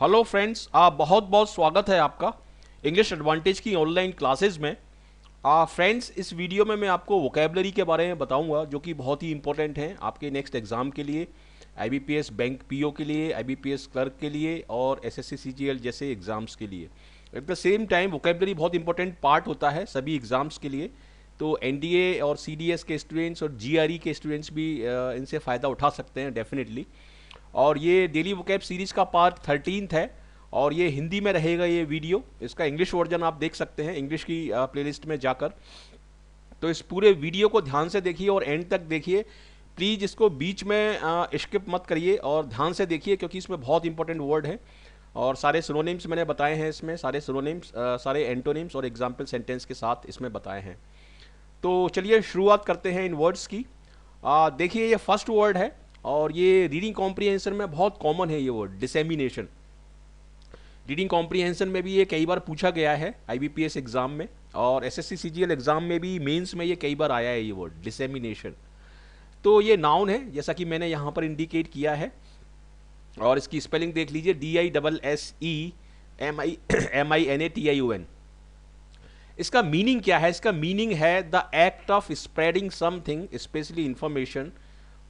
Hello friends, आप बहुत बहुत स्वागत है आपका इंग्लिश एडवांटेज की ऑनलाइन क्लासेस में। फ्रेंड्स, इस वीडियो में मैं आपको वोकेबलरी के बारे में बताऊंगा जो कि बहुत ही इंपॉर्टेंट है आपके नेक्स्ट एग्जाम के लिए, आईबीपीएस बैंक पीओ के लिए, आईबीपीएस क्लर्क के लिए और एसएससी सीजीएल जैसे एग्जाम्स के लिए। At the same time vocabulary बहुत इंपॉर्टेंट पार्ट होता है सभी एग्जाम्स के लिए। तो एनडीए और सीडीएस के स्टूडेंट्स और जीआरई के स्टूडेंट्स भी इनसे फ़ायदा उठा सकते हैं डेफिनेटली। और ये डेली वोकैब सीरीज का पार्ट 13th है और ये हिंदी में रहेगा ये वीडियो। इसका इंग्लिश वर्जन आप देख सकते हैं इंग्लिश की प्लेलिस्ट में जाकर। तो इस पूरे वीडियो को ध्यान से देखिए और एंड तक देखिए। प्लीज़ इसको बीच में स्किप मत करिए और ध्यान से देखिए क्योंकि इसमें बहुत इंपॉर्टेंट वर्ड है और सारे सिनोनिम्स मैंने बताए हैं इसमें, सारे सिनोनिम्स, सारे एंटोनिम्स और एग्जाम्पल सेंटेंस के साथ इसमें बताए हैं। तो चलिए शुरुआत करते हैं इन वर्ड्स की। देखिए ये फर्स्ट वर्ड है और ये रीडिंग कॉम्प्रीहेंशन में बहुत कॉमन है ये वर्ड, डिसेमिनेशन। रीडिंग कॉम्प्रीहेंशन में भी ये कई बार पूछा गया है आईबीपीएस एग्जाम में और एसएससी सीजीएल एग्जाम में भी, मेंस में ये कई बार आया है ये वर्ड डिसेमिनेशन। तो ये नाउन है जैसा कि मैंने यहाँ पर इंडिकेट किया है और इसकी स्पेलिंग देख लीजिए, DISSEMINATION। इसका मीनिंग क्या है? इसका मीनिंग है the act of spreading something, specially information,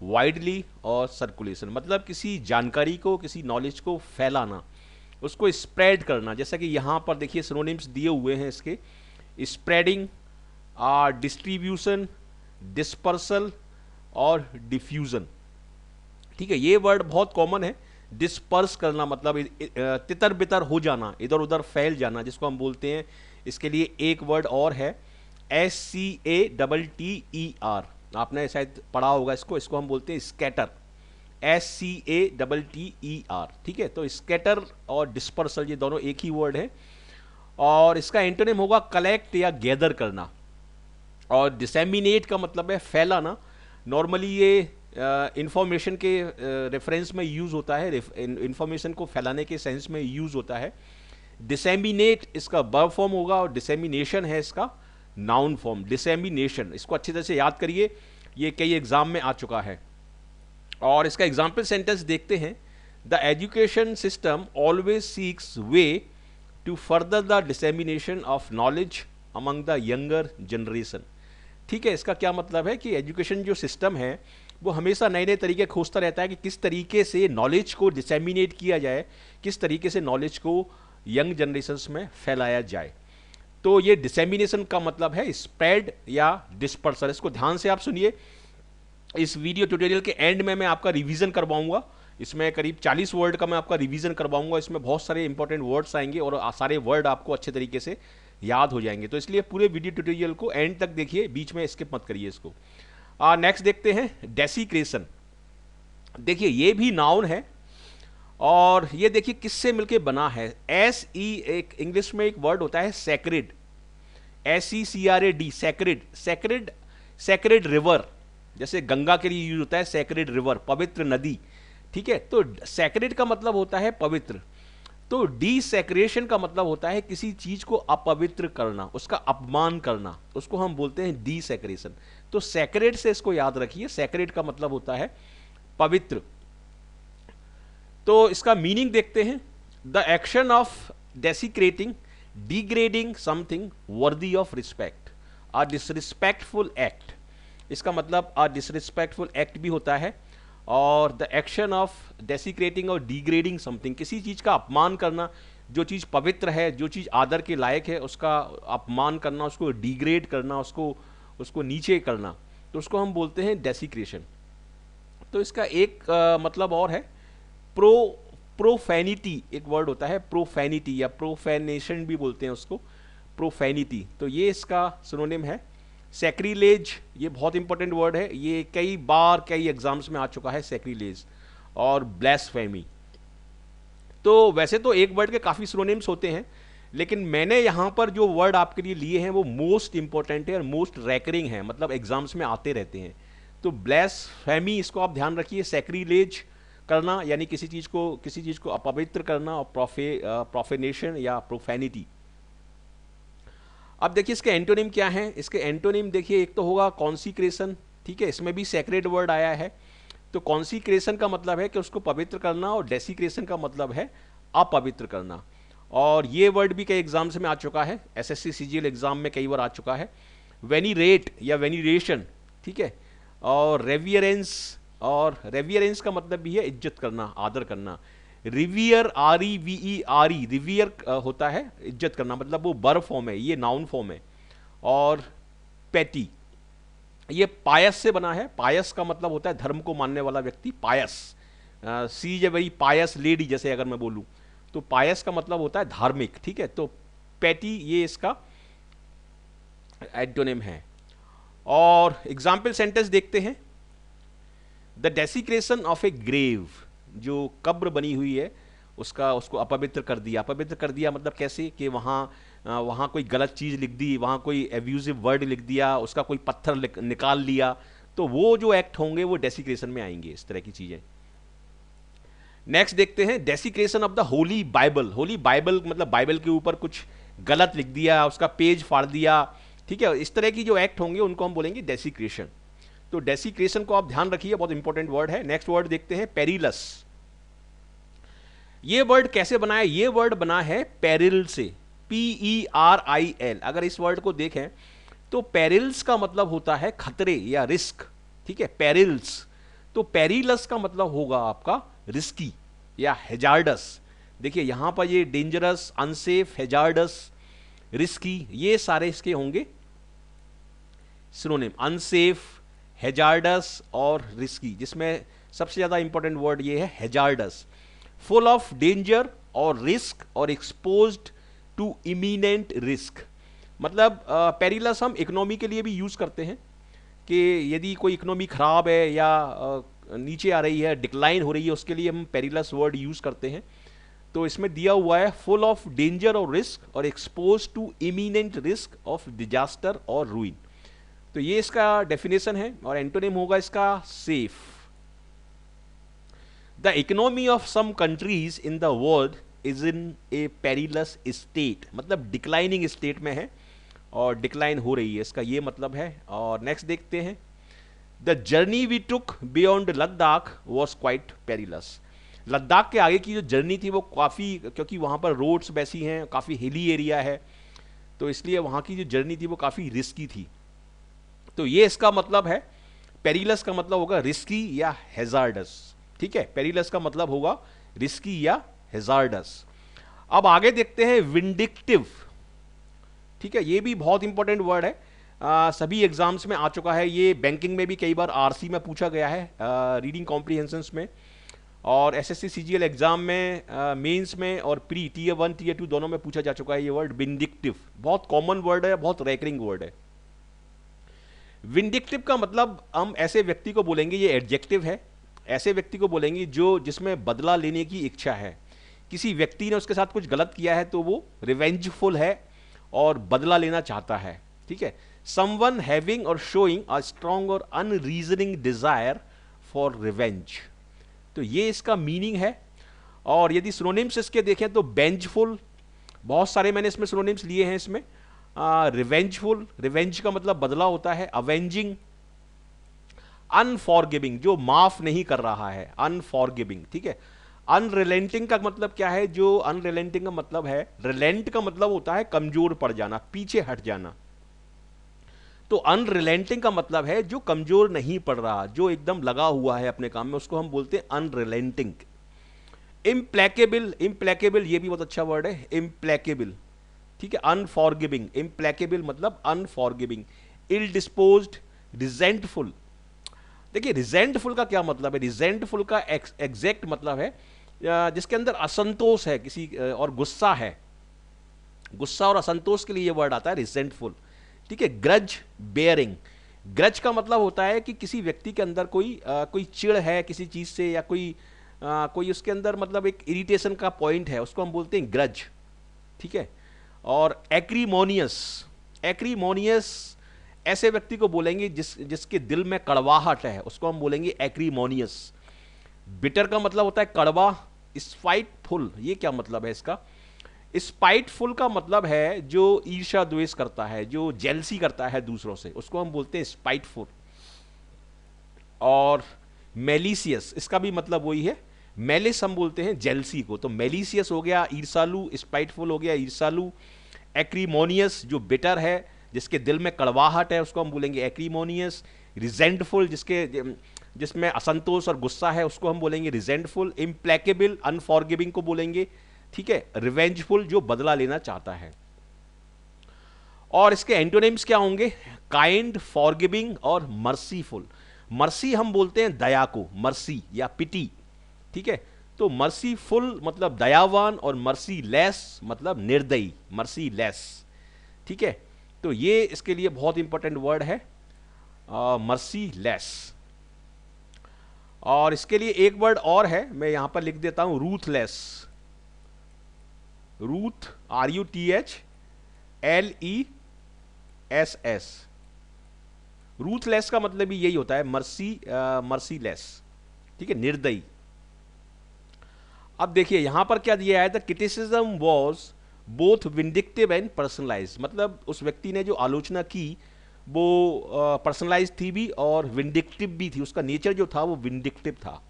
widely और सर्कुलेशन। मतलब किसी जानकारी को, किसी नॉलेज को फैलाना, उसको स्प्रेड करना। जैसा कि यहाँ पर देखिए सिनोनिम्स दिए हुए हैं इसके, स्प्रेडिंग, डिस्ट्रीब्यूशन, डिस्पर्सल और डिफ्यूजन। ठीक है, ये वर्ड बहुत कॉमन है। डिस्पर्स करना मतलब तितर बितर हो जाना, इधर उधर फैल जाना, जिसको हम बोलते हैं। इसके लिए एक वर्ड और है, SCATTER। आपने शायद पढ़ा होगा इसको हम बोलते हैं स्कैटर, SCATTER। ठीक है, तो स्कैटर और डिस्पर्सल ये दोनों एक ही वर्ड है और इसका एंटोनिम होगा कलेक्ट या गैदर करना। और डिसेमिनेट का मतलब है फैलाना। नॉर्मली ये इंफॉर्मेशन के रेफरेंस में यूज होता है, इंफॉर्मेशन को फैलाने के सेंस में यूज होता है। डिसेमिनेट इसका वर्ब फॉर्म होगा और डिसेमिनेशन है इसका नाउन फॉर्म। डिसेमिनेशन, इसको अच्छी तरह से याद करिए, ये कई एग्जाम में आ चुका है। और इसका एग्जाम्पल सेंटेंस देखते हैं, the education system always seeks way to further the dissemination of knowledge among the younger generation. ठीक है, इसका क्या मतलब है कि एजुकेशन जो सिस्टम है वो हमेशा नए नए तरीके खोजता रहता है कि किस तरीके से नॉलेज को डिसेमिनेट किया जाए, किस तरीके से नॉलेज को यंग जनरेशन्स में फैलाया जाए। तो ये डिसेमिनेशन का मतलब है स्प्रेड या डिस्पर्सल। इसको ध्यान से आप सुनिए। इस वीडियो ट्यूटोरियल के एंड में मैं आपका रिवीजन करवाऊंगा। इसमें करीब 40 वर्ड का मैं आपका रिवीजन करवाऊंगा। इसमें बहुत सारे इंपॉर्टेंट वर्ड्स आएंगे और सारे वर्ड आपको अच्छे तरीके से याद हो जाएंगे। तो इसलिए पूरे वीडियो ट्यूटोरियल को एंड तक देखिए, बीच में स्किप मत करिए इसको। नेक्स्ट देखते हैं, डेसिक्रेशन। देखिए ये भी नाउन है और ये देखिए किससे मिलके बना है। एक इंग्लिश में एक वर्ड होता है sacred, SECRAD, sacred. Sacred, sacred river, जैसे गंगा के लिए यूज होता है सैक्रेड रिवर, पवित्र नदी। ठीक है, तो सैक्रेड का मतलब होता है पवित्र। तो डिसैक्रेशन का मतलब होता है किसी चीज को अपवित्र करना, उसका अपमान करना, उसको हम बोलते हैं डिसैक्रेशन। तो सैक्रेड से इसको याद रखिए, सैक्रेड का मतलब होता है पवित्र। तो इसका मीनिंग देखते हैं, the action of desecrating, degrading something worthy of respect, a disrespectful act. इसका मतलब अ डिसरिस्पेक्टफुल एक्ट भी होता है और द एक्शन ऑफ डेसिक्रेटिंग और डिग्रेडिंग समथिंग, किसी चीज़ का अपमान करना, जो चीज़ पवित्र है, जो चीज़ आदर के लायक है, उसका अपमान करना, उसको डिग्रेड करना, उसको नीचे करना, तो उसको हम बोलते हैं डेसिक्रेशन। तो इसका एक मतलब और है, प्रोफैनिटी। एक वर्ड होता है प्रोफैनिटी या प्रोफेनेशन भी बोलते हैं उसको, प्रोफैनिटी। तो ये इसका सिनोनिम है। सैक्रिलेज, ये बहुत इंपॉर्टेंट वर्ड है, ये कई बार कई एग्जाम्स में आ चुका है सैक्रिलेज। और ब्लैस्फेमी। तो वैसे तो एक वर्ड के काफ़ी सिनोनिम्स होते हैं, लेकिन मैंने यहाँ पर जो वर्ड आपके लिए लिए हैं वो मोस्ट इंपॉर्टेंट है और मोस्ट रैकरिंग है, मतलब एग्जाम्स में आते रहते हैं। तो ब्लैस्फेमी, इसको आप ध्यान रखिए। सैक्रिलेज करना यानी किसी चीज़ को अपवित्र करना, और प्रोफेनेशन या प्रोफेनिटी। अब देखिए इसके एंटोनिम क्या है। इसके एंटोनिम देखिए, एक तो होगा कॉन्सिक्रेशन। ठीक है, इसमें भी सैक्रेड वर्ड आया है। तो कॉन्सिक्रेशन का मतलब है कि उसको पवित्र करना और डेसिक्रेशन का मतलब है अपवित्र करना। और ये वर्ड भी कई एग्जाम्स में आ चुका है, एसएससी सीजीएल एग्जाम में कई बार आ चुका है। वेनीरेट या वेनीरेशन, ठीक है। और रेवियरेंस, और रेवियरेंस का मतलब भी है इज्जत करना, आदर करना। रिवियर, REVERE, रिवियर होता है इज्जत करना, मतलब वो वर्ब फॉर्म है, ये नाउन फॉर्म है। और पैटी, ये पायस से बना है। पायस का मतलब होता है धर्म को मानने वाला व्यक्ति, pious. She is a very pious lady, जैसे अगर मैं बोलूं तो पायस का मतलब होता है धार्मिक, ठीक है। तो पैटी ये इसका एंटोनिम है। और एग्जाम्पल सेंटेंस देखते हैं। The desecration of a grave, जो कब्र बनी हुई है उसको अपवित्र कर दिया। अपवित्र कर दिया मतलब कैसे, कि वहाँ कोई गलत चीज़ लिख दी, वहाँ कोई एब्यूजिव वर्ड लिख दिया, उसका कोई पत्थर निकाल लिया, तो वो जो एक्ट होंगे वो डेसिक्रेशन में आएंगे, इस तरह की चीज़ें। नेक्स्ट देखते हैं, desecration of the Holi Bible. Holi Bible मतलब बाइबल के ऊपर कुछ गलत लिख दिया, उसका पेज फाड़ दिया, ठीक है। इस तरह की जो एक्ट होंगे उनको हम बोलेंगे डेसिक्रेशन। तो डेसिक्रेशन को आप ध्यान रखिए, बहुत इंपॉर्टेंट वर्ड है। नेक्स्ट वर्ड देखते हैं, पेरिलस। ये वर्ड कैसे बना है? ये वर्ड बना है पेरिल से, PERIL। अगर इस वर्ड को देखें तो पेरिल्स का मतलब होता है खतरे या रिस्क, ठीक है, पेरिल्स। तो पेरिलस का मतलब होगा आपका रिस्की या हेजार्डस। देखिए यहां पर ये डेंजरस, अनसेफ, हेजार्डस, रिस्की, ये सारे इसके होंगे सिनोनिम। अनसेफ, हेजार्डस और रिस्की, जिसमें सबसे ज्यादा इंपॉर्टेंट वर्ड ये है हेजार्डस। फुल ऑफ डेंजर और रिस्क और एक्सपोज्ड टू इमिनेंट रिस्क। मतलब पेरिलस हम इकोनॉमी के लिए भी यूज करते हैं, कि यदि कोई इकोनॉमी खराब है या नीचे आ रही है, डिक्लाइन हो रही है, उसके लिए हम पेरिलस वर्ड यूज करते हैं। तो इसमें दिया हुआ है फुल ऑफ डेंजर और रिस्क और expose to imminent risk of disaster और रूइन। तो ये इसका डेफिनेशन है। और एंटोनिम होगा इसका safe. The economy of some countries in the world is in a perilous state, मतलब डिक्लाइनिंग स्टेट में है और डिक्लाइन हो रही है, इसका ये मतलब है। और नेक्स्ट देखते हैं, the journey we took beyond Ladakh was quite perilous. Ladakh के आगे की जो जर्नी थी वो काफ़ी, क्योंकि वहाँ पर रोड्स वैसी हैं, काफ़ी हिली एरिया है, तो इसलिए वहाँ की जो जर्नी थी वो काफ़ी रिस्की थी। तो ये इसका मतलब है, पेरिलस का मतलब होगा रिस्की या हेजार्डस, ठीक है। पेरिलस का मतलब होगा रिस्की या हेजार्डस। अब आगे देखते हैं, विंडिक्टिव, ठीक है। ये भी बहुत इंपॉर्टेंट वर्ड है, सभी एग्जाम्स में आ चुका है। ये बैंकिंग में भी कई बार RC में पूछा गया है, रीडिंग कॉम्प्रीहेंशंस में, और SSC CGL एग्जाम में, मेंस में, और प्री Tier 1 Tier 2 दोनों में पूछा जा चुका है ये वर्ड विंडिक्टिव। बहुत कॉमन वर्ड है, बहुत रैकरिंग वर्ड है। विंडिक्टिव का मतलब हम ऐसे व्यक्ति को बोलेंगे, ये एडजेक्टिव है, ऐसे व्यक्ति को बोलेंगे जो जिसमें बदला लेने की इच्छा है। किसी व्यक्ति ने उसके साथ कुछ गलत किया है तो वो रिवेंजफुल है और बदला लेना चाहता है, ठीक है। समवन हैविंग और शोइंग अ स्ट्रॉन्ग और अनरीजनिंग डिजायर फॉर रिवेंज। तो ये इसका मीनिंग है। और यदि सिनोनिम्स इसके देखें तो बेंजफुल, बहुत सारे मैंने इसमें सिनोनिम्स लिए हैं इसमें। रिवेंजफुल, रिवेंज का मतलब बदला होता है। अवेंजिंग, अनफॉरगिविंग, जो माफ नहीं कर रहा है, अनफॉरगिविंग, ठीक है। अनरिलेंटिंग का मतलब क्या है? जो अनरिलेंटिंग का मतलब है, रिलेंट का मतलब होता है कमजोर पड़ जाना, पीछे हट जाना। तो अनरिलेंटिंग का मतलब है जो कमजोर नहीं पड़ रहा, जो एकदम लगा हुआ है अपने काम में, उसको हम बोलते हैं अनरिलेंटिंग। इम्प्लेकेबल, इम्प्लेकेबल ये भी बहुत अच्छा वर्ड है, इम्प्लेकेबल, ठीक है। अनफॉरगिविंग, इम्प्लेकेबल मतलब अनफॉरगिविंग। इल डिस्पोज्ड, रिजेंटफुल। देखिए रिजेंटफुल का क्या मतलब है? रिजेंटफुल का एग्जैक्ट मतलब है जिसके अंदर असंतोष है किसी और गुस्सा है। गुस्सा और असंतोष के लिए ये वर्ड आता है रिजेंटफुल, ठीक है। ग्रज बेयरिंग, ग्रज का मतलब होता है कि किसी व्यक्ति के अंदर कोई चिढ़ है किसी चीज से, या कोई उसके अंदर मतलब एक इरिटेशन का पॉइंट है, उसको हम बोलते हैं ग्रज, ठीक है। और एक्रीमोनियस, एक्रीमोनियस ऐसे व्यक्ति को बोलेंगे जिसके दिल में कड़वाहट है, उसको हम बोलेंगे एक्रीमोनियस। बिटर का मतलब होता है कड़वा। स्पाइटफुल, ये क्या मतलब है इसका? स्पाइटफुल का मतलब है जो ईर्ष्या द्वेष करता है, जो जेलसी करता है दूसरों से, उसको हम बोलते हैं स्पाइटफुल। और मेलिशियस, इसका भी मतलब वही है, मैलिस हम बोलते हैं जेलसी को, तो मेलिसियस हो गया ईर्षालु, स्पाइटफुल हो गया ईर्षालु, एक्रीमोनियस जो बिटर है, जिसके दिल में कड़वाहट है, उसको हम बोलेंगे एक्रीमोनियस, रिजेंटफुल जिसमें असंतोष और गुस्सा है, उसको हम बोलेंगे रिजेंटफुल, इम्प्लेकेबल अनफॉरगिविंग को बोलेंगे, ठीक है, रिवेंजफुल जो बदला लेना चाहता है। और इसके एंटोनिम्स क्या होंगे? काइंड, फॉरगिविंग और मर्सीफुल। मर्सी हम बोलते हैं दया को, मर्सी या पिटी, ठीक है, तो मर्सीफुल मतलब दयावान और मर्सी लेस मतलब निर्दयी, मर्सी लेस, ठीक है। तो ये इसके लिए बहुत इंपॉर्टेंट वर्ड है, मर्सी लेस। और इसके लिए एक वर्ड और है, मैं यहां पर लिख देता हूं, रूथलेस। Ruth, RUTHLESS। रूथलेस का मतलब भी यही होता है, मर्सीलेस, ठीक है, निर्दयी। अब देखिए यहां पर क्या दिया है, the criticism was both vindictive and personalise, मतलब उस व्यक्ति ने जो आलोचना की वो पर्सनलाइज थी भी और विंडिक्टिव भी थी, उसका नेचर जो था वो विंडिक्टिव था।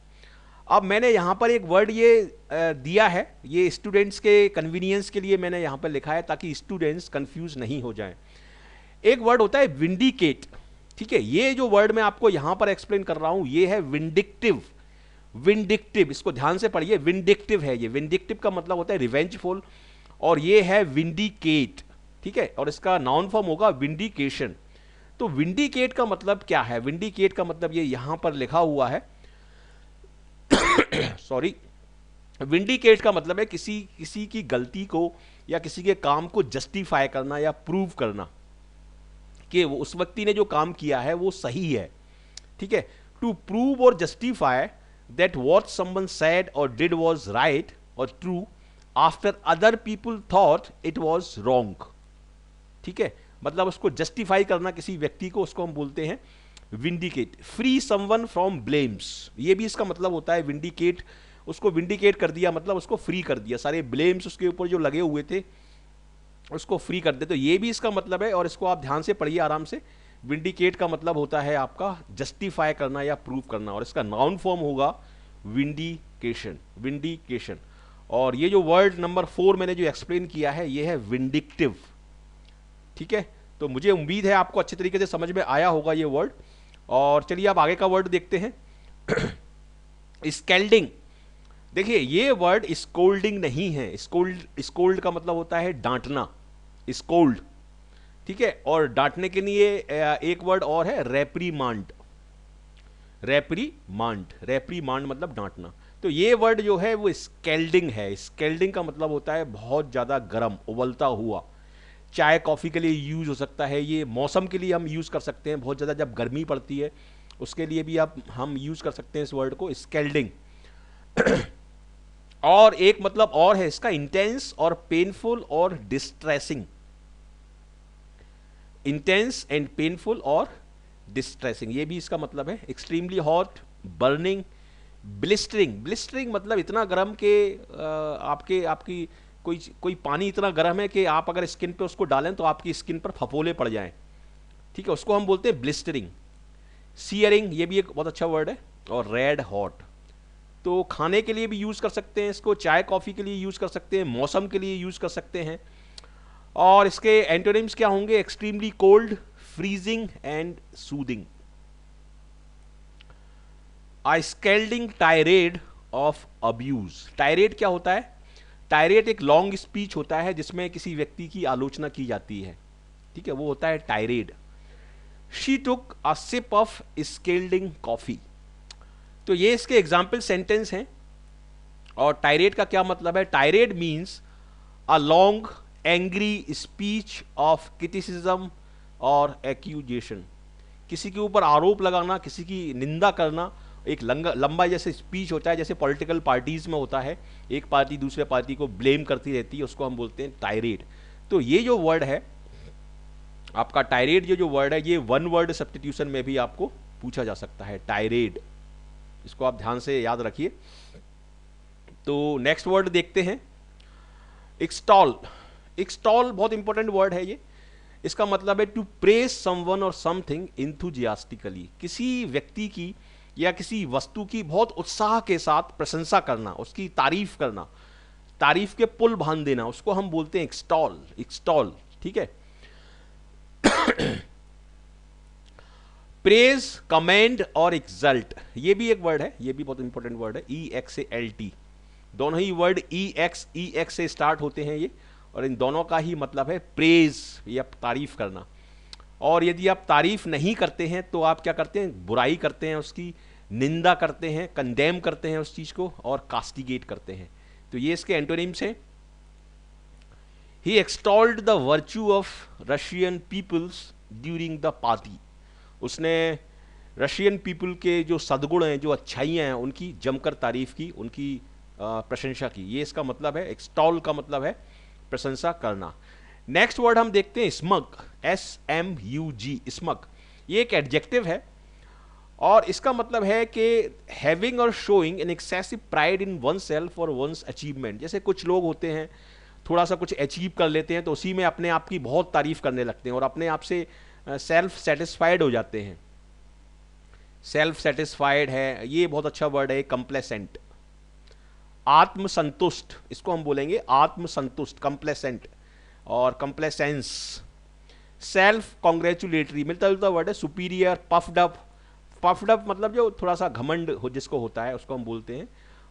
अब मैंने यहाँ पर एक वर्ड ये दिया है, ये स्टूडेंट्स के कन्वीनियंस के लिए मैंने यहाँ पर लिखा है ताकि स्टूडेंट्स कंफ्यूज नहीं हो जाएं। एक वर्ड होता है विंडिकेट, ठीक है, ये जो वर्ड मैं आपको यहाँ पर एक्सप्लेन कर रहा हूँ ये है विंडिक्टिव। विंडिक्टिव, इसको ध्यान से पढ़िए, विंडिक्टिव है ये, विंडिक्टिव का मतलब होता है रिवेंजफुल, और ये है विंडिकेट, ठीक है, और इसका नाउन फॉर्म होगा विंडिकेशन। तो विंडिकेट का मतलब क्या है? विंडिकेट का मतलब ये यहां पर लिखा हुआ है सॉरी, विंडिकेट का मतलब है किसी की गलती को या किसी के काम को जस्टिफाई करना या प्रूव करना कि वो उस व्यक्ति ने जो काम किया है वो सही है, ठीक है। टू प्रूव और justify that what someone said और डिड वाज राइट और true after other people thought it was wrong, ठीक है, मतलब उसको जस्टिफाई करना किसी व्यक्ति को, उसको हम बोलते हैं vindicate. Free someone from blames, ये भी इसका मतलब होता है विंडिकेट, उसको विंडिकेट कर दिया मतलब उसको फ्री कर दिया, सारे ब्लेम्स उसके ऊपर जो लगे हुए थे उसको फ्री कर दे, तो ये भी इसका मतलब है। और इसको आप ध्यान से पढ़िए आराम से, विंडिकेट का मतलब होता है आपका जस्टिफाई करना या प्रूव करना, और इसका नाउन फॉर्म होगा विंडिकेशन, विंडिकेशन। और ये जो वर्ड नंबर 4 मैंने जो एक्सप्लेन किया है ये है विंडिक्टिव, ठीक है। तो मुझे उम्मीद है आपको अच्छे तरीके से समझ में आया होगा ये वर्ड। और चलिए आप आगे का वर्ड देखते हैं स्केल्डिंग। देखिए ये वर्ड स्कोल्डिंग नहीं है, स्कोल्ड का मतलब होता है डांटना, स्कोल्ड, ठीक है। और डांटने के लिए एक वर्ड और है रेप्रीमांड, रेप्रीमांड मतलब डांटना। तो ये वर्ड जो है वो स्केल्डिंग है। स्केल्डिंग का मतलब होता है बहुत ज़्यादा गर्म, उबलता हुआ। चाय कॉफ़ी के लिए यूज़ हो सकता है, ये मौसम के लिए हम यूज़ कर सकते हैं, बहुत ज़्यादा जब गर्मी पड़ती है उसके लिए भी हम यूज़ कर सकते हैं इस वर्ड को, स्केल्डिंग। और एक मतलब और है इसका, इंटेंस और पेनफुल और डिस्ट्रेसिंग, इंटेंस एंड पेनफुल और डिस्ट्रेसिंग, ये भी इसका मतलब है। एक्सट्रीमली हॉट, बर्निंग, ब्लिस्टरिंग मतलब इतना गर्म कि आपकी कोई पानी इतना गर्म है कि आप अगर स्किन पे उसको डालें तो आपकी स्किन पर फफोले पड़ जाएं, ठीक है, उसको हम बोलते हैं ब्लिस्टरिंग। सीयरिंग, ये भी एक बहुत अच्छा वर्ड है। और रेड हॉट, तो खाने के लिए भी यूज़ कर सकते हैं इसको, चाय कॉफ़ी के लिए यूज़ कर सकते हैं, मौसम के लिए यूज़ कर सकते हैं। और इसके एंटोनिम्स क्या होंगे? Extremely cold, freezing and soothing. A scalding tirade of abuse. Tirade क्या होता है? टायरेड एक लॉन्ग स्पीच होता है जिसमें किसी व्यक्ति की आलोचना की जाती है, ठीक है, वो होता है tirade. She took a sip of scalding coffee. तो ये इसके एग्जाम्पल सेंटेंस हैं। और टायरेड का क्या मतलब है? Tired means a long angry speech of criticism और एक्यूजेशन। किसी के ऊपर आरोप लगाना, किसी की निंदा करना, एक लंबा जैसे स्पीच होता है, जैसे पॉलिटिकल पार्टीज में होता है, एक पार्टी दूसरे पार्टी को ब्लेम करती रहती है, उसको हम बोलते हैं टायरेड। तो ये जो वर्ड है आपका टायरेड, जो वर्ड है ये वन वर्ड सब्स्टिट्यूशन में भी आपको पूछा जा सकता है, टायरेड, इसको आप ध्यान से याद रखिए। तो नेक्स्ट वर्ड देखते हैं, एक्सटॉल। एक्सटॉल बहुत इंपॉर्टेंट वर्ड है ये। इसका मतलब है टू प्रेज समवन और समथिंग इंथुजियास्टिकली, किसी व्यक्ति की या किसी वस्तु की बहुत उत्साह के साथ प्रशंसा करना, उसकी तारीफ करना, तारीफ के पुल बांध देना, उसको हम बोलते हैं एक्सटॉल, एक्सटॉल। ठीक है। प्रेज, कमेंड और एक्सल्ट, ये भी एक वर्ड है, ये भी बहुत इंपॉर्टेंट वर्ड है, EXALT। दोनों ही वर्ड EX से स्टार्ट होते हैं ये, और इन दोनों का ही मतलब है प्रेज या तारीफ करना। और यदि आप तारीफ नहीं करते हैं तो आप क्या करते हैं, बुराई करते हैं, उसकी निंदा करते हैं, कंडेम करते हैं उस चीज को, और कास्टिगेट करते हैं। तो ये इसके एंटोनिम्स हैं। He extolled the virtue of Russian peoples during the party, उसने रशियन पीपल के जो सद्गुण हैं, जो अच्छाइयाँ हैं, उनकी जमकर तारीफ की, उनकी प्रशंसा की। ये इसका मतलब है, एक्सटॉल का मतलब है प्रशंसा करना। नेक्स्ट वर्ड हम देखते हैं स्मग, SMUG, स्मग। ये एक एडजेक्टिव है और इसका मतलब है कि हैविंग और showing an excessive pride in one self और वंस अचीवमेंट। जैसे कुछ लोग होते हैं, थोड़ा सा कुछ अचीव कर लेते हैं तो उसी में अपने आप की बहुत तारीफ करने लगते हैं और अपने आप से सेल्फ सेटिस्फाइड हो जाते हैं। सेल्फ सेटिस्फाइड है, ये बहुत अच्छा वर्ड है, कंप्लेसेंट। आत्मसंतुष्ट, इसको हम बोलेंगे आत्मसंतुष्ट, कंप्लेसेंट और कंप्लेसेंस। सेल्फ कॉन्ग्रेचुलेटरी, मिलता जुलता वर्ड है। Superior, puffed up, puffed up मतलब जो थोड़ा सा घमंड हो जिसको होता है उसको हम बोलते हैं।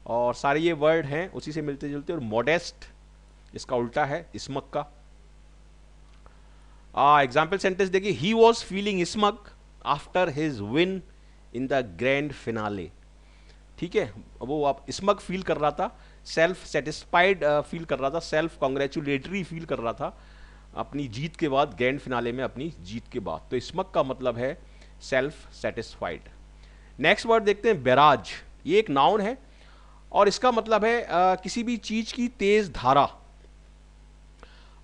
और सारे ये वर्ड हैं उसी से मिलते जुलते। और मॉडेस्ट, इसका उल्टा है स्मग का। एग्जाम्पल सेंटेंस देखिए, he was feeling smug after his win in the grand finale. ठीक है, वो आप स्मग फील कर रहा था, सेल्फ सेटिस्फाइड फील कर रहा था, सेल्फ कॉन्ग्रेचुलेटरी फील कर रहा था अपनी जीत के बाद, ग्रैंड फिनाले में अपनी जीत के बाद। तो स्मग का मतलब है सेल्फ सेटिस्फाइड। नेक्स्ट वर्ड देखते हैं बैराज। ये एक नाउन है और इसका मतलब है किसी भी चीज की तेज धारा।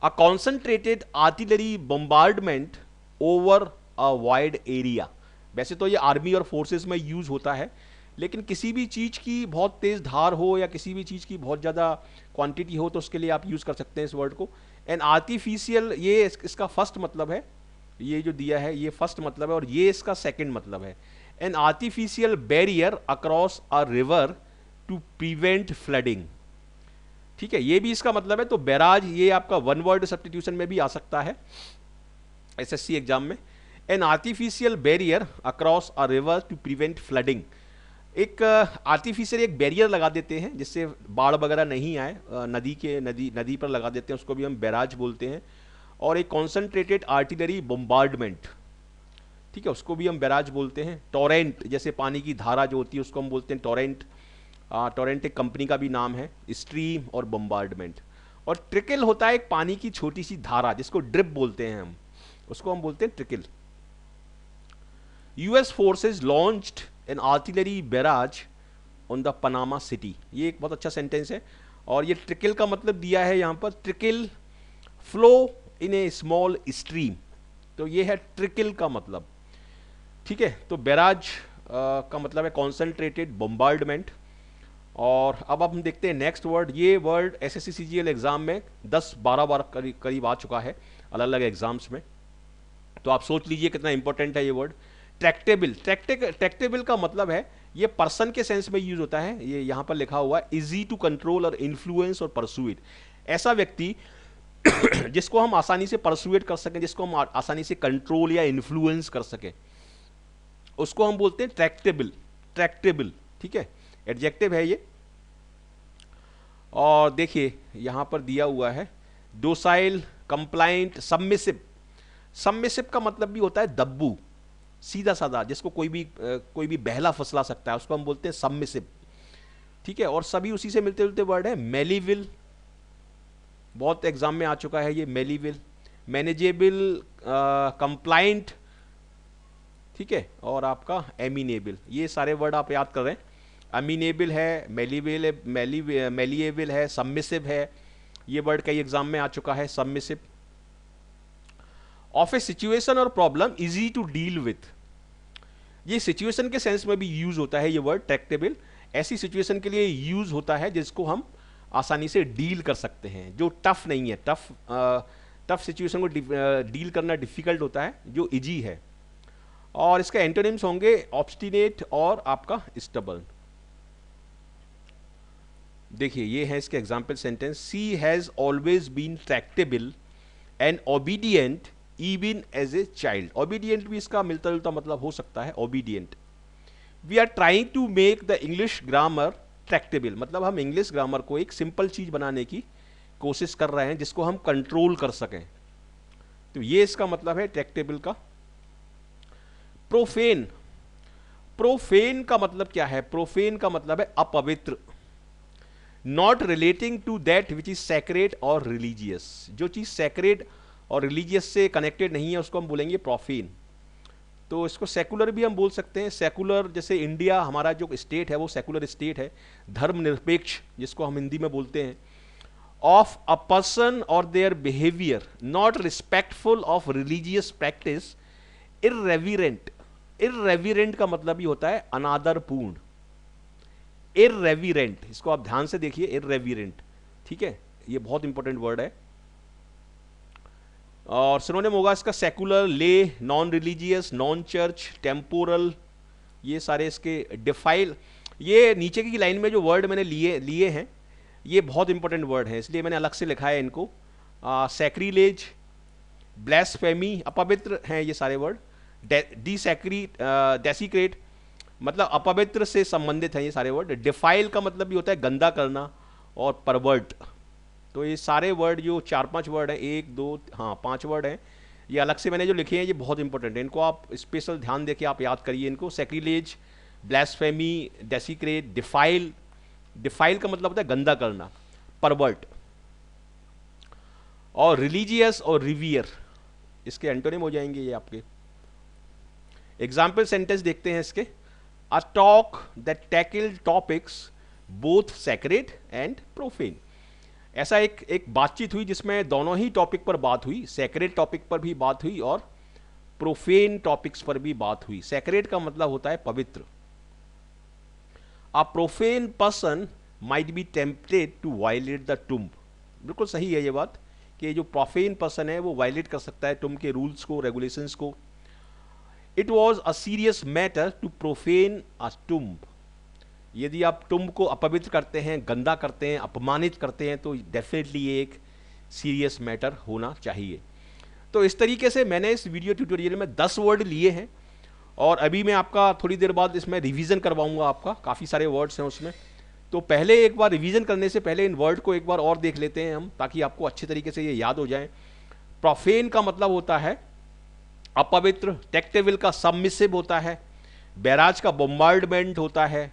A concentrated artillery bombardment over a wide area। वैसे तो ये आर्मी और फोर्सेस में यूज होता है, लेकिन किसी भी चीज की बहुत तेज धार हो या किसी भी चीज की बहुत ज्यादा क्वांटिटी हो तो उसके लिए आप यूज कर सकते हैं इस वर्ड को। एन आर्टिफिशियल, ये इसका फर्स्ट मतलब है, ये जो दिया है ये फर्स्ट मतलब है और ये इसका सेकंड मतलब है। An artificial barrier across a river to prevent flooding. ठीक है, ये भी इसका मतलब है। तो बैराज ये आपका वन वर्ड सब्स्टिट्यूशन में भी आ सकता है SSC एग्जाम में। An artificial barrier across a river to prevent flooding. एक आर्टिफिशियल एक बैरियर लगा देते हैं जिससे बाढ़ वगैरह नहीं आए, नदी पर लगा देते हैं, उसको भी हम बैराज बोलते हैं। और एक कॉन्सेंट्रेटेड आर्टिलरी बम्बार्डमेंट, ठीक है, उसको भी हम बैराज बोलते हैं। टोरेंट, जैसे पानी की धारा जो होती है उसको हम बोलते हैं टोरेंट। टोरेंट एक कंपनी का भी नाम है। स्ट्रीम और बम्बार्डमेंट। और ट्रिकल होता है एक पानी की छोटी सी धारा जिसको ड्रिप बोलते हैं हम, उसको हम बोलते हैं trickle. US forces launched N artillery barrage on the Panama city. ये एक बहुत अच्छा सेंटेंस है। और ये ट्रिकल का मतलब दिया है यहाँ पर, trickle flow in A small stream. तो ये है ट्रिकल का मतलब। ठीक है, तो बैराज का मतलब है कॉन्सेंट्रेटेड बम्बार्डमेंट। और अब हम देखते हैं नेक्स्ट वर्ड। ये वर्ड SSC CGL एग्जाम में 10-12 बार करीब आ चुका है अलग अलग एग्जाम्स में, तो आप सोच लीजिए कितना इंपॉर्टेंट है ये वर्ड। ट्रैक्टेबल, ट्रैक्टेबल का मतलब है ये पर्सन के सेंस में यूज होता है। ये यहाँ पर लिखा हुआ है इजी टू कंट्रोल और इन्फ्लुएंस और परसुएट। ऐसा व्यक्ति जिसको हम आसानी से परसुएट कर सकें, जिसको हम आसानी से कंट्रोल या इन्फ्लुएंस कर सकें, उसको हम बोलते हैं ट्रैक्टेबल। ट्रैक्टेबल, ठीक है, एडजेक्टिव है ये। और देखिए यहां पर दिया हुआ है डोसाइल, कंप्लाइंट, सबमिसिव। सबमिसिव का मतलब भी होता है दब्बू, सीधा साधा, जिसको कोई भी बहला फसला सकता है, उसको हम बोलते हैं सबमिसिव। ठीक है, और सभी उसी से मिलते जुलते वर्ड है। मेलीविल, बहुत एग्जाम में आ चुका है ये मेलीविल। मैनेजेबल, कंप्लाइंट, ठीक है, और आपका एमिनेबल। ये सारे वर्ड आप याद कर रहे हैं। अमीनेबल है, मेलिएबल है, सबमिसिव है। ये वर्ड कई एग्जाम में आ चुका है, सबमिसिव। ऑफ ए सिचुएशन और problem easy to deal with. ये सिचुएशन के सेंस में भी यूज होता है ये वर्ड ट्रैक्टेबल। ऐसी सिचुएशन के लिए यूज होता है जिसको हम आसानी से डील कर सकते हैं, जो टफ नहीं है। टफ सिचुएशन को डील करना डिफिकल्ट होता है, जो इजी है। और इसका एंटोनिम्स होंगे ऑब्स्टिनेट और आपका स्टबर्न। देखिए ये है इसके example sentence, she has always been tractable and obedient even as a child. Obedient भी इसका मिलता जुलता मतलब हो सकता है, obedient. We are trying to make the English grammar tractable, मतलब हम इंग्लिश ग्रामर को एक सिंपल चीज बनाने की कोशिश कर रहे हैं जिसको हम कंट्रोल कर सकें। तो ये इसका मतलब है ट्रैक्टेबल का। प्रोफेन, प्रोफेन का मतलब क्या है? प्रोफेन का मतलब है अपवित्र, not relating to that which is sacred और रिलीजियस। जो चीज सैक्रेड और रिलीजियस से कनेक्टेड नहीं है उसको हम बोलेंगे प्रोफेन। तो इसको सेकुलर भी हम बोल सकते हैं। सेकुलर जैसे इंडिया हमारा जो स्टेट है वो सेकुलर स्टेट है, धर्मनिरपेक्ष जिसको हम हिंदी में बोलते हैं। ऑफ अ पर्सन और their behaviour not respectful of religious practice, irreverent. Irreverent का मतलब ही होता है अनादरपूर्ण। इर्रेविरेंट, इसको आप ध्यान से देखिए, इर्रेविरेंट, ठीक है, ये बहुत इंपॉर्टेंट वर्ड है। और सिनोनिम होगा इसका सेकुलर, ले, non religious, non church, temporal, ये सारे इसके डिफाइल। ये नीचे की लाइन में जो वर्ड मैंने लिए हैं ये बहुत इंपॉर्टेंट वर्ड है, इसलिए मैंने अलग से लिखा है इनको। सैक्रिलेज, ब्लैस्फेमी, अपवित्र हैं ये सारे वर्ड। डेसिक्रेट मतलब अपवित्र से संबंधित हैं ये सारे वर्ड। डिफाइल का मतलब भी होता है गंदा करना, और परवर्ट। तो ये सारे वर्ड जो 4-5 वर्ड हैं, 1 2 हाँ 5 वर्ड हैं, ये अलग से मैंने जो लिखे हैं ये बहुत इंपॉर्टेंट है, इनको आप स्पेशल ध्यान देके आप याद करिए इनको। Sacrilege, blasphemy, desecrate, defile. Defile का मतलब होता है गंदा करना, परवर्ट। और रिलीजियस और रिवियर इसके एंटोनिम हो जाएंगे ये आपके। एग्जाम्पल सेंटेंस देखते हैं इसके। A talk that tackled topics both sacred and profane. ऐसा एक बातचीत हुई जिसमें दोनों ही टॉपिक पर बात हुई, सैक्रेड टॉपिक पर भी बात हुई और प्रोफेन टॉपिक्स पर भी बात हुई। सैक्रेड का मतलब होता है पवित्र। A profane person might be tempted to violate the tomb. बिल्कुल सही है ये बात कि जो प्रोफेन पर्सन है वो वायलेट कर सकता है टुम्ब के रूल्स को, रेगुलेशंस को। It was a serious matter to profane a tomb. यदि आप टुम्ब को अपवित्र करते हैं, गंदा करते हैं, अपमानित करते हैं, तो डेफिनेटली ये एक सीरियस मैटर होना चाहिए। तो इस तरीके से मैंने इस वीडियो ट्यूटोरियल में 10 वर्ड लिए हैं, और अभी मैं आपका थोड़ी देर बाद इसमें रिवीजन करवाऊंगा आपका, काफ़ी सारे वर्ड्स हैं उसमें। तो पहले एक बार रिवीजन करने से पहले इन वर्ड को एक बार और देख लेते हैं हम, ताकि आपको अच्छे तरीके से ये याद हो जाए। प्रोफेन का मतलब होता है अपवित्र, टेक्टेविल का सबमिसिव होता है, बैराज का बोम्बार्डमेंट होता है,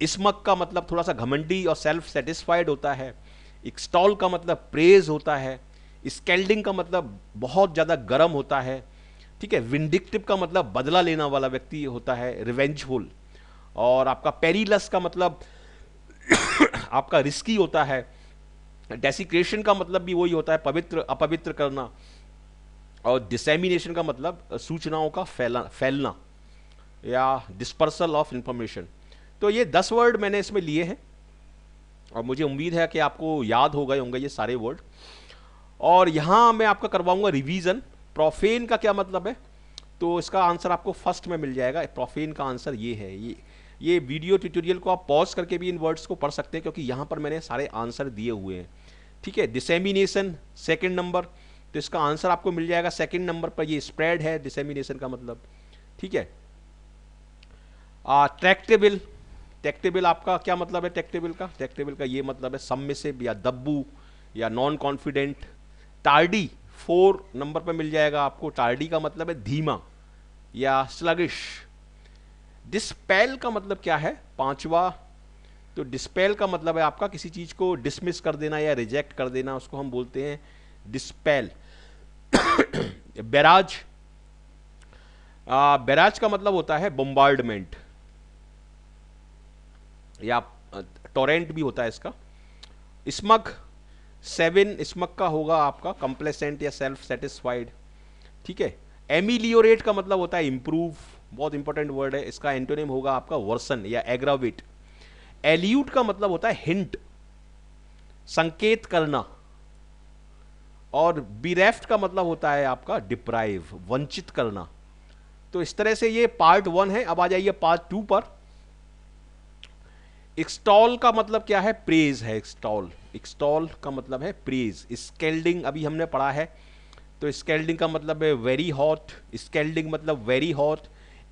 इस्मक का मतलब थोड़ा सा घमंडी और सेल्फ सेटिस्फाइड होता है, एक्सटॉल का मतलब प्रेज होता है, स्केल्डिंग का मतलब बहुत ज़्यादा गर्म होता है, ठीक है, विंडिक्टिव का मतलब बदला लेना वाला व्यक्ति होता है, रिवेंजफुल। और आपका पेरिलस का मतलब आपका रिस्की होता है। डेसिक्रेशन का मतलब भी वही होता है, पवित्र अपवित्र करना। और डिसेमिनेशन का मतलब सूचनाओं का फैलना या डिस्पर्सल ऑफ इंफॉर्मेशन। तो ये 10 वर्ड मैंने इसमें लिए हैं, और मुझे उम्मीद है कि आपको याद हो गए होंगे ये सारे वर्ड। और यहाँ मैं आपका करवाऊंगा रिवीजन। प्रोफेन का क्या मतलब है, तो इसका आंसर आपको फर्स्ट में मिल जाएगा। प्रोफेन का आंसर ये है। ये वीडियो ट्यूटोरियल को आप पॉज करके भी इन वर्ड्स को पढ़ सकते हैं, क्योंकि यहाँ पर मैंने सारे आंसर दिए हुए हैं, ठीक है। डिसेमिनेशन सेकेंड नंबर, तो इसका आंसर आपको मिल जाएगा सेकेंड नंबर पर। ये स्प्रेड है डिसेमिनेशन का मतलब, ठीक है। ट्रैक्टेबल, टेक्टेबल आपका क्या मतलब है? टेक्टेबल का ये मतलब है सबमिसिव या दब्बू या नॉन कॉन्फिडेंट। टार्डी 4 नंबर पर मिल जाएगा आपको। टार्डी का मतलब है धीमा या स्लगिश। डिस्पेल का मतलब क्या है? 5वां। तो डिस्पेल का मतलब है आपका किसी चीज को डिसमिस कर देना या रिजेक्ट कर देना, उसको हम बोलते हैं डिस्पेल। बैराज, बैराज का मतलब होता है बोम्बार्डमेंट या टोरेंट भी होता है इसका। स्मग 7 स्मग का होगा आपका कंप्लेसेंट या सेल्फ सेटिस्फाइड, ठीक है। एमिलियोरेट का मतलब होता है इंप्रूव, बहुत इंपॉर्टेंट वर्ड है। इसका एंटोनिम होगा आपका वर्सन या एग्रावेट। एल्यूट का मतलब होता है हिंट, संकेत करना। और बिरेफ्ट का मतलब होता है आपका डिप्राइव, वंचित करना। तो इस तरह से ये पार्ट 1 है। अब आ जाइए पार्ट 2 पर। एक्सटॉल का मतलब क्या है? प्रेज है। एक्सटॉल का मतलब है प्रेज। स्केल्डिंग अभी हमने पढ़ा है, तो स्केल्डिंग का मतलब है वेरी हॉट। स्केल्डिंग मतलब वेरी हॉट।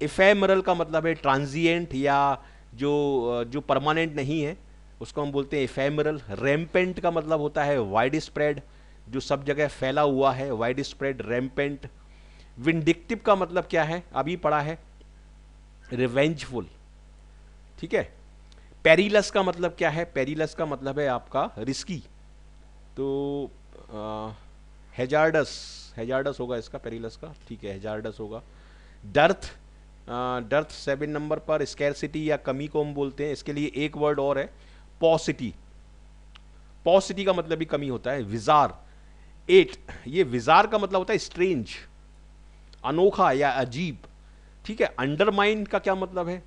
इफेमरल का मतलब है ट्रांजिएंट या जो परमानेंट नहीं है, उसको हम बोलते हैं इफेमरल। रैम्पेंट का मतलब होता है वाइड स्प्रेड, जो सब जगह फैला हुआ है, वाइड स्प्रेड, रैम्पेंट। विंडिक्टिव का मतलब क्या है? अभी पढ़ा है, रिवेंजफुल। ठीक है। पेरिलस का मतलब क्या है? पेरिलस का मतलब है आपका रिस्की। तो हेजार्डस होगा इसका, पेरिलस का। ठीक है, हेजार्डस होगा। डर्थ, डर्थ 7 नंबर पर स्कैरसिटी या कमी को हम बोलते हैं। इसके लिए एक वर्ड और है, पॉसिटी। पॉसिटी का मतलब भी कमी होता है। विजार 8, ये विजार का मतलब होता है स्ट्रेंज, अनोखा या अजीब। ठीक है। अंडरमाइन का क्या मतलब है?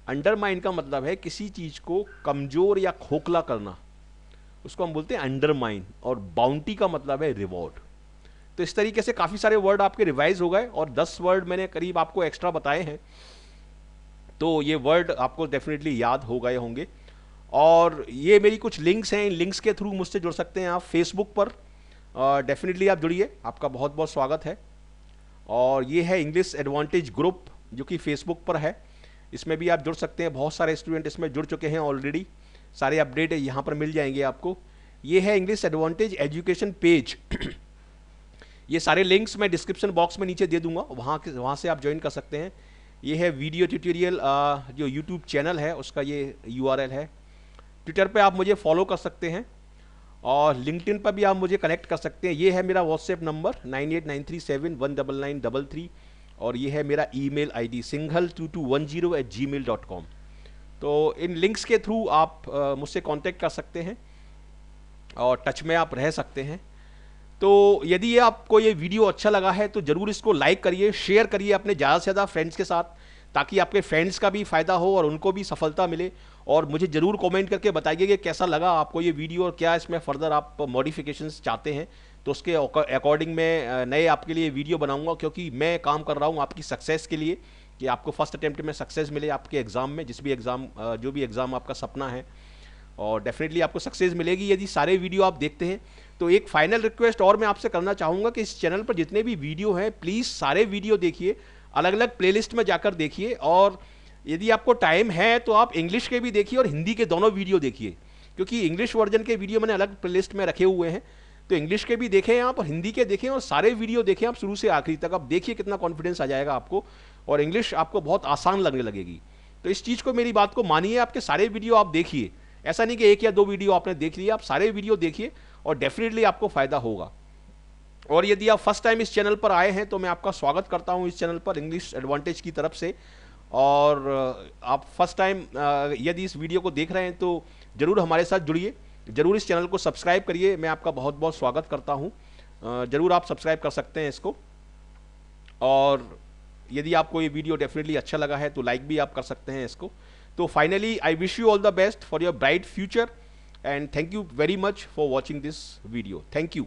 अंडरमाइन का मतलब है किसी चीज को कमजोर या खोखला करना, उसको हम बोलते हैं अंडरमाइन। और बाउंटी का मतलब है रिवॉर्ड। तो इस तरीके से काफी सारे वर्ड आपके रिवाइज हो गए और 10 वर्ड मैंने करीब आपको एक्स्ट्रा बताए हैं, तो ये वर्ड आपको डेफिनेटली याद हो गए होंगे। और ये मेरी कुछ लिंक्स हैं, इन लिंक्स के थ्रू मुझसे जुड़ सकते हैं आप। फेसबुक पर डेफिनेटली आप जुड़िए, आपका बहुत बहुत स्वागत है। और ये है इंग्लिश एडवांटेज ग्रुप, जो कि फेसबुक पर है, इसमें भी आप जुड़ सकते हैं। बहुत सारे स्टूडेंट इसमें जुड़ चुके हैं ऑलरेडी, सारे अपडेट यहाँ पर मिल जाएंगे आपको। ये है इंग्लिश एडवांटेज एजुकेशन पेज। ये सारे लिंक्स मैं डिस्क्रिप्शन बॉक्स में नीचे दे दूंगा, वहाँ से आप ज्वाइन कर सकते हैं। ये है वीडियो ट्यूटोरियल, जो यूट्यूब चैनल है उसका ये URL है। ट्विटर पे आप मुझे फॉलो कर सकते हैं और लिंक्डइन पर भी आप मुझे कनेक्ट कर सकते हैं। ये है मेरा व्हाट्सएप नंबर 9893719933 और ये है मेरा ईमेल ID singhal2210@gmail.com। तो इन लिंक्स के थ्रू आप मुझसे कांटेक्ट कर सकते हैं और टच में आप रह सकते हैं। तो यदि ये आपको ये वीडियो अच्छा लगा है तो ज़रूर इसको लाइक करिए, शेयर करिए अपने ज़्यादा से ज़्यादा फ्रेंड्स के साथ, ताकि आपके फ्रेंड्स का भी फ़ायदा हो और उनको भी सफलता मिले। और मुझे ज़रूर कमेंट करके बताइए कि कैसा लगा आपको ये वीडियो और क्या इसमें फर्दर आप मॉडिफिकेशंस चाहते हैं, तो उसके अकॉर्डिंग मैं नए आपके लिए वीडियो बनाऊंगा। क्योंकि मैं काम कर रहा हूँ आपकी सक्सेस के लिए, कि आपको फर्स्ट अटेम्प्ट में सक्सेस मिले आपके एग्ज़ाम में, जो भी एग्ज़ाम आपका सपना है, और डेफिनेटली आपको सक्सेस मिलेगी यदि सारे वीडियो आप देखते हैं। तो एक फाइनल रिक्वेस्ट और मैं आपसे करना चाहूँगा कि इस चैनल पर जितने भी वीडियो हैं, प्लीज़ सारे वीडियो देखिए, अलग अलग प्लेलिस्ट में जाकर देखिए। और यदि आपको टाइम है तो आप इंग्लिश के भी देखिए और हिंदी के दोनों वीडियो देखिए, क्योंकि इंग्लिश वर्जन के वीडियो मैंने अलग प्लेलिस्ट में रखे हुए हैं। तो इंग्लिश के भी देखें आप और हिंदी के देखें, और सारे वीडियो देखें आप शुरू से आखिरी तक। आप देखिए कितना कॉन्फिडेंस आ जाएगा आपको, और इंग्लिश आपको बहुत आसान लगने लगेगी। तो इस चीज़ को, मेरी बात को मानिए, आपके सारे वीडियो आप देखिए। ऐसा नहीं कि 1 या 2 वीडियो आपने देख लिया, आप सारे वीडियो देखिए और डेफिनेटली आपको फायदा होगा। और यदि आप फर्स्ट टाइम इस चैनल पर आए हैं तो मैं आपका स्वागत करता हूं इस चैनल पर इंग्लिश एडवांटेज की तरफ से। और आप फर्स्ट टाइम यदि इस वीडियो को देख रहे हैं तो ज़रूर हमारे साथ जुड़िए, ज़रूर इस चैनल को सब्सक्राइब करिए। मैं आपका बहुत बहुत स्वागत करता हूँ, ज़रूर आप सब्सक्राइब कर सकते हैं इसको। और यदि आपको ये वीडियो डेफिनेटली अच्छा लगा है तो लाइक भी आप कर सकते हैं इसको। तो finally I wish you all the best for your bright future, and thank you very much for watching this video. Thank you.